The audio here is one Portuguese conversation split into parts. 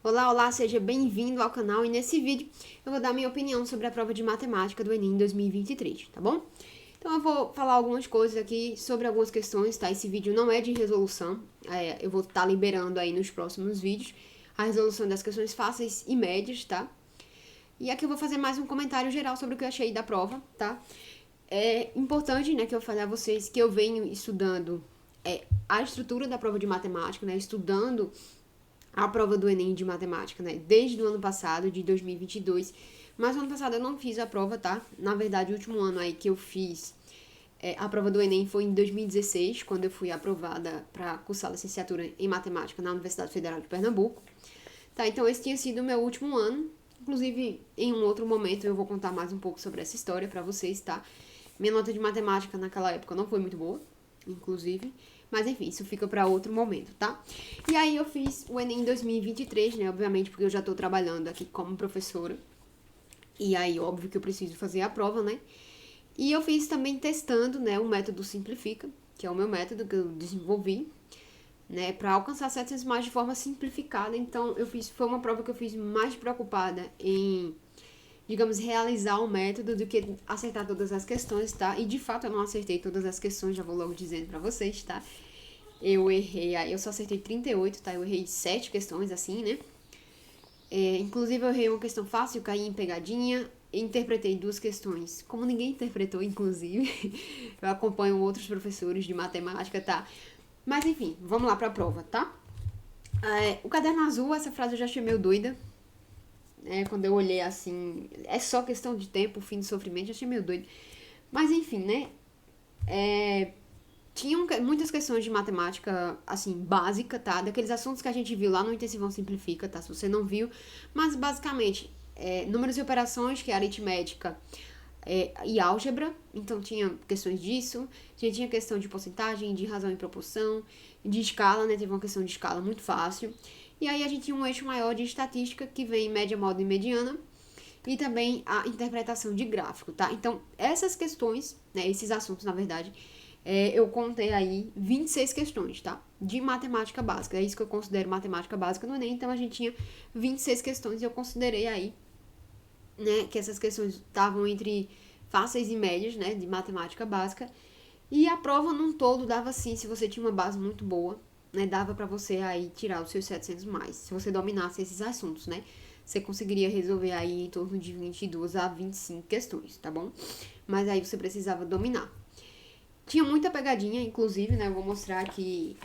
Olá, olá, seja bem-vindo ao canal e nesse vídeo eu vou dar minha opinião sobre a prova de matemática do Enem 2023, tá bom? Então eu vou falar algumas coisas aqui sobre algumas questões, tá? Esse vídeo não é de resolução, eu vou estar liberando aí nos próximos vídeos a resolução das questões fáceis e médias, tá? E aqui eu vou fazer mais um comentário geral sobre o que eu achei da prova, tá? É importante, né, que eu fale a vocês que eu venho estudando a estrutura da prova de matemática, né? Estudando a prova do Enem de matemática, né? Desde o ano passado, de 2022. Mas no ano passado eu não fiz a prova, tá? Na verdade, o último ano aí que eu fiz a prova do Enem foi em 2016, quando eu fui aprovada para cursar licenciatura em matemática na Universidade Federal de Pernambuco. Tá, então esse tinha sido o meu último ano. Inclusive, em um outro momento eu vou contar mais um pouco sobre essa história para vocês, tá? Minha nota de matemática naquela época não foi muito boa, inclusive. Mas enfim, isso fica para outro momento, tá? E aí eu fiz o Enem 2023, né? Obviamente, porque eu já tô trabalhando aqui como professora. E aí, óbvio que eu preciso fazer a prova, né? E eu fiz também testando, né, o método Simplifica, que é o meu método que eu desenvolvi, né, para alcançar 700 mais de forma simplificada. Então, foi uma prova que eu fiz mais preocupada em, digamos, realizar o método do que acertar todas as questões, tá? E de fato eu não acertei todas as questões, já vou logo dizendo para vocês, tá? Eu só acertei 38, tá? Eu errei 7 questões, assim, né? Inclusive eu errei uma questão fácil, caí em pegadinha, interpretei 2 questões, como ninguém interpretou, inclusive. Eu acompanho outros professores de matemática, tá? Mas enfim, vamos lá pra prova, tá? O caderno azul, essa frase eu já achei meio doida. Quando eu olhei assim, é só questão de tempo, fim do sofrimento, já achei meio doido. Mas enfim, né? Tinham muitas questões de matemática, assim, básica, tá? Daqueles assuntos que a gente viu lá no Intensivão Simplifica, tá? Se você não viu. Mas, basicamente, números e operações, que é aritmética e álgebra. Então, tinha questões disso. A gente tinha questão de porcentagem, de razão e proporção, de escala, né? Teve uma questão de escala muito fácil. E aí, a gente tinha um eixo maior de estatística, que vem média, modo e mediana. E também a interpretação de gráfico, tá? Então, essas questões, né? Esses assuntos, na verdade eu contei aí 26 questões, tá? De matemática básica. É isso que eu considero matemática básica no Enem. Então, a gente tinha 26 questões e eu considerei aí, né, que essas questões estavam entre fáceis e médias, né, de matemática básica. E a prova num todo dava assim, se você tinha uma base muito boa, né, dava pra você aí tirar os seus 700 mais. Se você dominasse esses assuntos, né? Você conseguiria resolver aí em torno de 22 a 25 questões, tá bom? Mas aí você precisava dominar. Tinha muita pegadinha, inclusive, né? Eu vou mostrar aqui.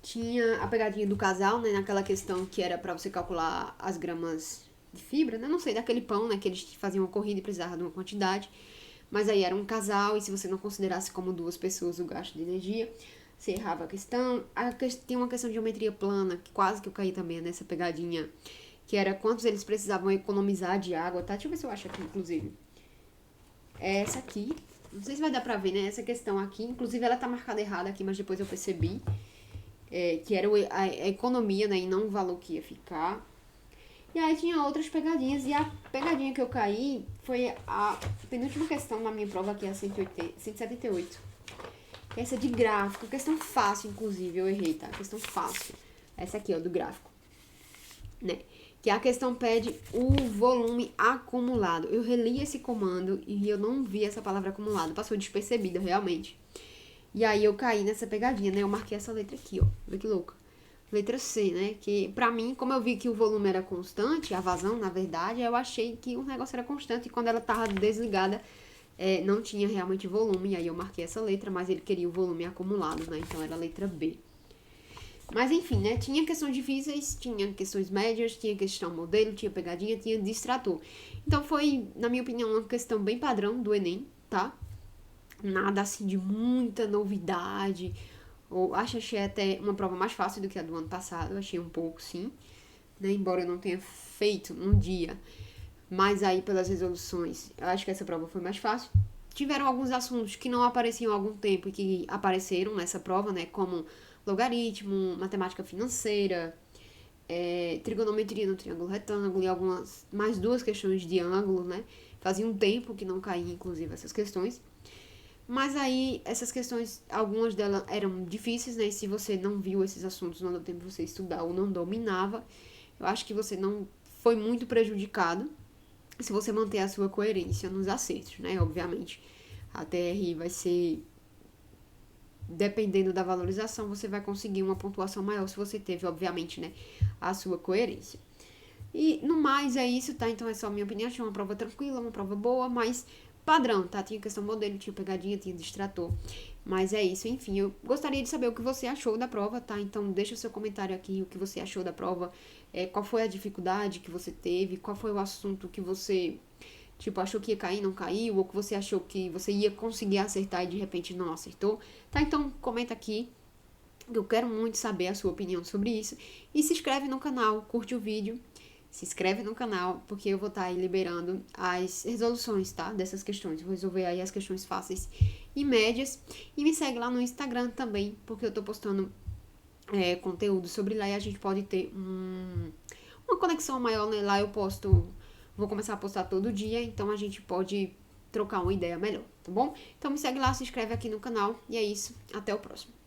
Tinha a pegadinha do casal, né? Naquela questão que era pra você calcular as gramas de fibra, né? Não sei, daquele pão, né? Que eles faziam uma corrida e precisavam de uma quantidade. Mas aí era um casal e se você não considerasse como 2 pessoas o gasto de energia, você errava a questão. Tem uma questão de geometria plana, que quase que eu caí também nessa pegadinha, que era quantos eles precisavam economizar de água, tá? Deixa eu ver se eu acho aqui, inclusive. É essa aqui. Não sei se vai dar pra ver, né? Essa questão aqui. Inclusive, ela tá marcada errada aqui, mas depois eu percebi. Que era a economia, né? E não o valor que ia ficar. E aí tinha outras pegadinhas. E a pegadinha que eu caí foi a penúltima questão na minha prova, que é a 178. Que é essa de gráfico. Questão fácil, inclusive. Eu errei, tá? Questão fácil. Essa aqui, ó, do gráfico. Né? Que a questão pede o volume acumulado. Eu reli esse comando e eu não vi essa palavra acumulado. Passou despercebida, realmente. E aí eu caí nessa pegadinha, né? Eu marquei essa letra aqui, ó. Olha que louca. Letra C, né? Que pra mim, como eu vi que o volume era constante, a vazão, na verdade, eu achei que o negócio era constante. E quando ela tava desligada, não tinha realmente volume. E aí eu marquei essa letra, mas ele queria o volume acumulado, né? Então era a letra B. Mas enfim, né? Tinha questões difíceis, tinha questões médias, tinha questão modelo, tinha pegadinha, tinha distrator. Então foi, na minha opinião, uma questão bem padrão do Enem, tá? Nada assim de muita novidade. Achei até uma prova mais fácil do que a do ano passado. Achei um pouco, sim. Né? Embora eu não tenha feito um dia. Mas aí, pelas resoluções, eu acho que essa prova foi mais fácil. Tiveram alguns assuntos que não apareciam há algum tempo e que apareceram nessa prova, né? Como logaritmo, matemática financeira, trigonometria no triângulo retângulo e mais 2 questões de ângulo, né? Fazia um tempo que não caía, inclusive, essas questões. Mas aí, essas questões, algumas delas eram difíceis, né? E se você não viu esses assuntos, não deu tempo de você estudar ou não dominava, eu acho que você não foi muito prejudicado se você manter a sua coerência nos acertos, né? Obviamente, a TR vai ser, dependendo da valorização, você vai conseguir uma pontuação maior se você teve, obviamente, né, a sua coerência. E no mais é isso, tá? Então é só a minha opinião. Achei uma prova tranquila, uma prova boa, mas padrão, tá? Tinha questão modelo, tinha pegadinha, tinha distrator. Mas é isso, enfim. Eu gostaria de saber o que você achou da prova, tá? Então deixa o seu comentário aqui, o que você achou da prova, qual foi a dificuldade que você teve, qual foi o assunto que você, tipo, achou que ia cair, não caiu, ou que você achou que você ia conseguir acertar e de repente não acertou, tá? Então comenta aqui. Eu quero muito saber a sua opinião sobre isso. E se inscreve no canal, curte o vídeo. Se inscreve no canal, porque eu vou estar aí liberando as resoluções, tá? Dessas questões. Vou resolver aí as questões fáceis e médias. E me segue lá no Instagram também, porque eu tô postando conteúdo sobre lá e a gente pode ter uma conexão maior, né? Lá eu posto, vou começar a postar todo dia, então a gente pode trocar uma ideia melhor, tá bom? Então me segue lá, se inscreve aqui no canal e é isso. Até o próximo.